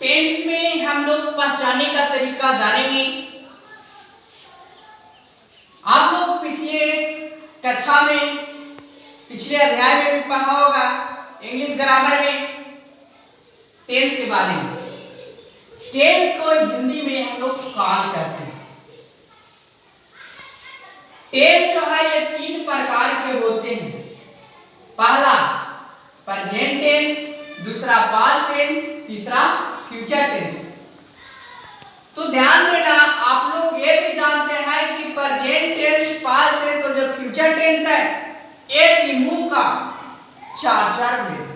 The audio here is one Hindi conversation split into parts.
टेंस में हम लोग पहचानने का तरीका जानेंगे। आप लोग पिछले कक्षा में, पिछले अध्याय में भी पढ़ा होगा इंग्लिश ग्रामर में टेंस के बारे में। टेंस को हिंदी में हम लोग काल कहते हैं। टेंस जो है ये 3 प्रकार के होते हैं। पहला प्रेजेंट टेंस, दूसरा पास्ट टेंस, तीसरा फ्यूचर टेंस। तो ध्यान देना, आप लोग ये भी जानते हैं कि प्रेजेंट टेंस, पास्ट टेंस और जो फ्यूचर टेंस है ये तीनों का 4 वेद है।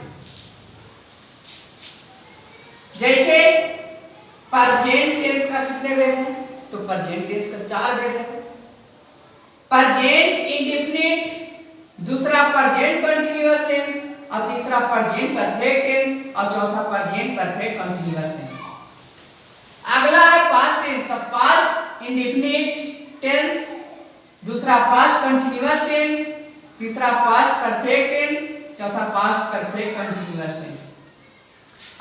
जैसे प्रेजेंट टेंस का कितने वेद है? तो प्रेजेंट टेंस का 4 वेद है। प्रेजेंट इंडेफिनिट, दूसरा प्रेजेंट कंटीन्यूअस टेंस और तीसरा प्रेजेंट परफेक्ट टेंस और चौथा प्रेजेंट परफेक्ट कंटीन्यूअस टेंस। अगला है पास्ट टेंस का पास्ट इंडेफिनिट टेंस, दूसरा पास्ट कंटीन्यूअस टेंस, तीसरा पास्ट परफेक्ट टेंस, चौथा पास्ट परफेक्ट कंटीन्यूअस टेंस।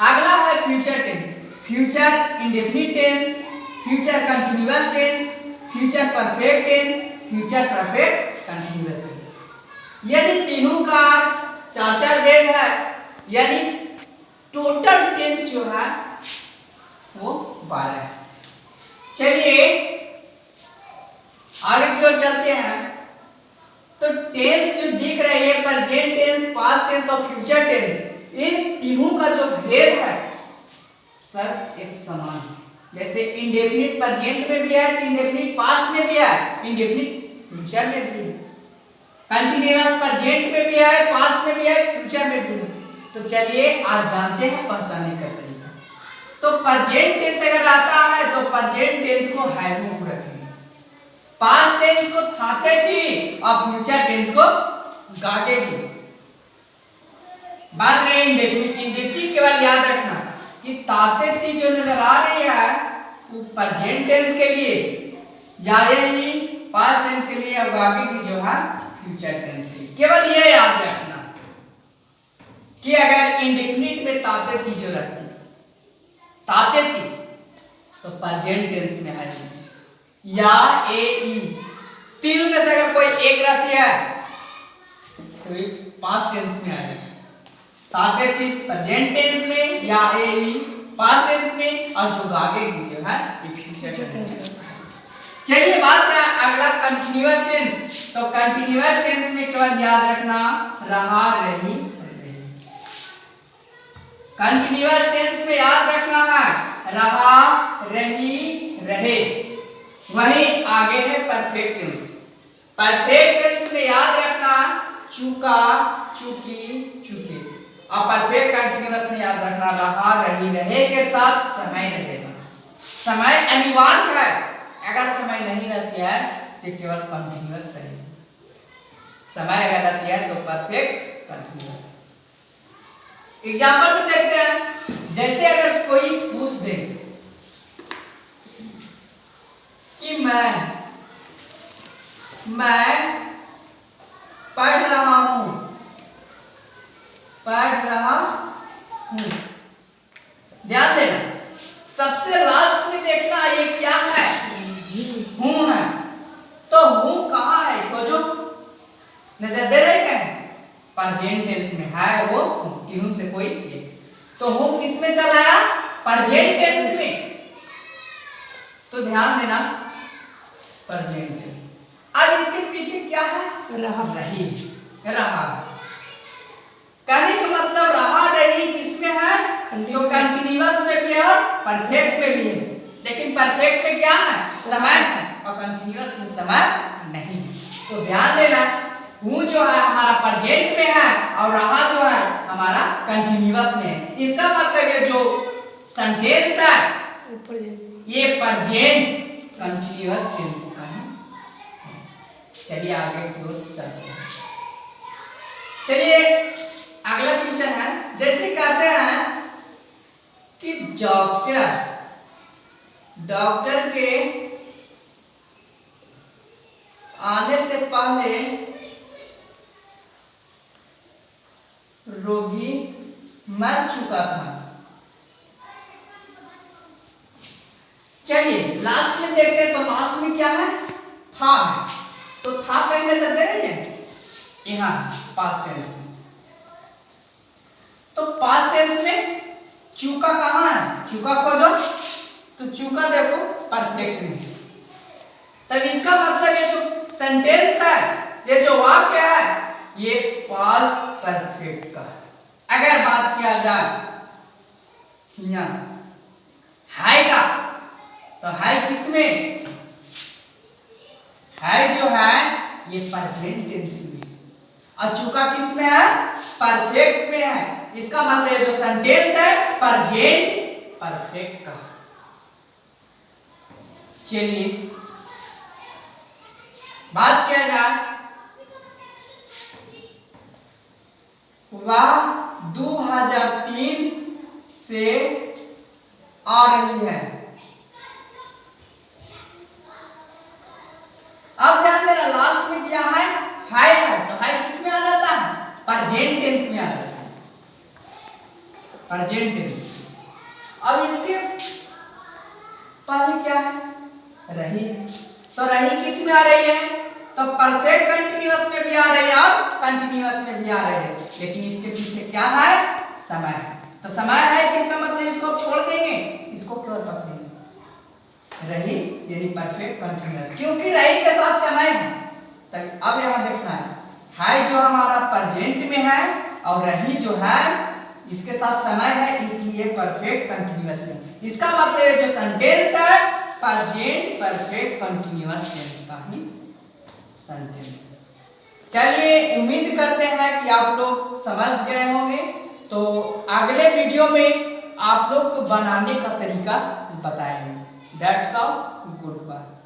अगला है future tense, future indefinite tense, future continuous tense, future perfect tense, future perfect continuous tense. यानी तीनों का 4 वेद है, यानी टोटल टेंस जो है वो 12 है। चलिए आगे की ओर चलते हैं। तो टेंस जो दिख रही है प्रेजेंट टेंस, पास्ट टेंस और फ्यूचर टेंस, ये तीनों का जो भेद है सब एक समान है। जैसे इंडेफिनिट प्रेजेंट में भी है, इंडेफिनिट पास्ट में भी है, इंडेफिनिट फ्यूचर में भी है, कंटीन्यूअस प्रेजेंट में भी है, पास्ट में भी है, फ्यूचर में भी है। तो चलिए आज जानते हैं पहचानने का तरीका। तो प्रेजेंट टेंस अगर आता है तो प्रेजेंट टेंस को हैव रखेंगे, पास्ट टेंस को थाते थी और फ्यूचर टेंस को गागे थी। बात रही इंडेफिनिट, इंडेफिनिट केवल याद रखना कि ताते थी जो नजर आ रही है वो प्रेजेंट टेंस के लिए, या यही पास्ट टेंस के लिए, और गागे की जो है फ्यूचर टेंस के लिए। केवल ये याद रखना कि अगर इंडेफिनिट में ताते थी जो रहती, ताते थी, तो प्रेजेंट टेंस में आएगी, या ए ई तीनों में से अगर कोई एक रहती है तो ये पास्ट टेंस में आएगी। ताते थी प्रेजेंट टेंस में, या ए ई पास्ट टेंस में, और जो आगे की जो है ये फ्यूचर टेंस में। चलिए बात करें अगला कंटीन्यूअस टेंस। तो कंटीन्यूअस टेंस में केवल याद रखना रहा, रही, कंटीन्यूअस टेंस में याद रखना है रहा, रही, रहे। वहीं आगे है परफेक्ट टेंस। परफेक्ट टेंस में याद रखना चुका, चुकी, चुके। और परफेक्ट कंटीन्यूअस में याद रखना रहा, रही, रहे के साथ समय रहेगा। समय अनिवार्य है, अगर समय नहीं रहती है तो केवल कंटीन्यूअस रहेगी, समय अगर रहती है तो परफेक्ट कंटीन्यूअस। एग्जाम्पल में देखते हैं। जैसे अगर कोई पूछ दे कि मैं पढ़ रहा हूं, पढ़ रहा हूं। ध्यान देना, सबसे लास्ट में देखना ये क्या है, हूं है। तो हूं कहां है, खोजो, नजर दे रहे क्या है? प्रेजेंट टेंस में है वो, तीनों से कोई एक। तो हूं किस में चला आया? प्रेजेंट टेंस में। तो ध्यान देना प्रेजेंट टेंस। अब इसके पीछे क्या है? रहा, रही, रहा। कहने का मतलब रहा, रही किसमें है? तो कंटीन्यूअस में भी है और परफेक्ट में भी है। लेकिन परफेक्ट में क्या है? समय है, और कंटीन्यूअस में समय नहीं है। तो ध्यान देना, हूं जो है हमारा प्रेजेंट में है और रहा जो है हमारा कंटीन्यूअस में है। इसका मतलब ये जो सेंटेंस है ये प्रेजेंट कंटीन्यूअस टेंस का है। चलिए आगे की ओर चलते हैं। चलिए अगला क्वेश्चन है। जैसे कहते हैं कि डॉक्टर के आने से पहले रोगी मर चुका था। चलिए लास्ट में देखते हैं, तो लास्ट में क्या है, था है। तो था कहीं नजर दे रही है यहाँ पास्ट टेंस में। तो पास्ट टेंस में चूका कहाँ है, चूका खोजो। तो चूका देखो परफेक्ट में। तब इसका मतलब ये जो सेंटेंस है, ये जो वाक्य है, ये पास्ट परफेक्ट का है। अगर बात किया जाए यहाँ है का, तो है किसमें, है जो है ये प्रेजेंट टेंस में, और चूका किसमें है, परफेक्ट में है। इसका मतलब ये जो सेंटेंस है प्रेजेंट परफेक्ट का। चलिए बात किया जाए, वह 2003 से आ रही है। अब ध्यान देना लास्ट में क्या है, तो है किस में आ जाता है, प्रेजेंट टेंस में आ जाता है, प्रेजेंट टेंस। अब इसके पहले क्या है, रही है। तो रही किस में आ रही है, तो परफेक्ट कंटीन्यूअस में भी आ रही है और कंटीन्यूअस में भी आ रही है, लेकिन इसके पीछे क्या है, समय है। तो समय है किसका मतलब इसको छोड़ देंगे, इसको केवल पकड़ेंगे, रही यानी परफेक्ट कंटीन्यूअस, क्योंकि रही के साथ समय है। तो अब यहां देखना है जो हमारा प्रेजेंट में है और रही जो है इसके साथ समय है, इसलिए परफेक्ट कंटीन्यूअस में। इसका मतलब जो सेंटेंस है प्रेजेंट परफेक्ट कंटीन्यूअस टेंस का ही सेंटेंस। चलिए उम्मीद करते हैं कि आप लोग समझ गए होंगे। तो अगले वीडियो में आप लोग को बनाने का तरीका बताएंगे। That's all, good bye.